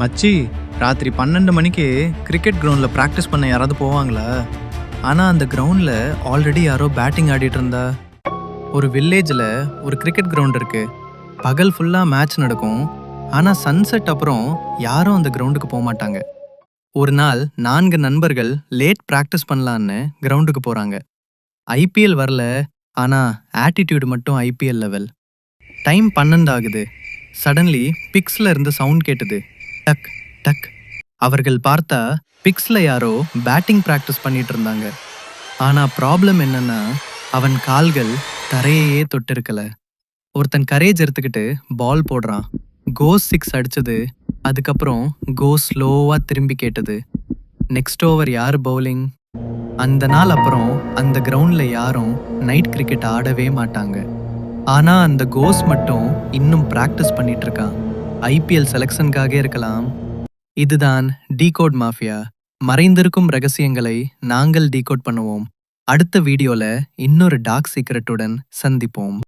மச்சி, ராத்திரி 12 மணிக்கு கிரிக்கெட் கிரவுண்டில் ப்ராக்டிஸ் பண்ண யாராவது போவாங்களா? ஆனால் அந்த கிரவுண்டில் ஆல்ரெடி யாரோ பேட்டிங் ஆடிட்டு இருந்தா. ஒரு வில்லேஜில் ஒரு கிரிக்கெட் கிரவுண்ட் இருக்கு. பகல் ஃபுல்லாக மேட்ச் நடக்கும். ஆனால் சன்செட் அப்புறம் யாரும் அந்த கிரவுண்டுக்கு போக மாட்டாங்க. ஒரு நாள் 4 நண்பர்கள் லேட் ப்ராக்டிஸ் பண்ணலான்னு கிரவுண்டுக்கு போகிறாங்க. ஐபிஎல் வரல, ஆனால் ஆட்டிடியூடு மட்டும் ஐபிஎல் லெவல். டைம் 12 ஆகுது. சடன்லி பிக்ஸ்ல இருந்து சவுண்ட் கேட்டது. டக் டக். அவர்கள் பார்த்தா பிக்ஸ்ல யாரோ பேட்டிங் பிராக்டிஸ் பண்ணிட்டு இருந்தாங்க. ஆனா ப்ராப்ளம் என்னன்னா, அவன் கால்கள் தரையையே தொட்டிருக்கல. ஒருத்தன் கரேஜ் எடுத்துக்கிட்டு பால் போடுறான். கோஸ் 6 அடிச்சது. அதுக்கப்புறம் கோஸ் ஸ்லோவா திரும்பி கேட்டது. நெக்ஸ்ட் ஓவர் யார் பவுலிங்? அந்த நாள் அப்புறம் அந்த கிரவுண்ட்ல யாரும் நைட் கிரிக்கெட் ஆடவே மாட்டாங்க. ஆனா அந்த கோஸ் மட்டும் இன்னும் பிராக்டிஸ் பண்ணிட்டு இருக்கான். ஐபிஎல் செலக்ஷனுக்காக இருக்கலாம். இதுதான் டீகோட் மாஃபியா. மறைந்திருக்கும் ரகசியங்களை நாங்கள் டீகோட் பண்ணுவோம். அடுத்த வீடியோல இன்னொரு டார்க் சீக்ரெட்டுடன் சந்திப்போம்.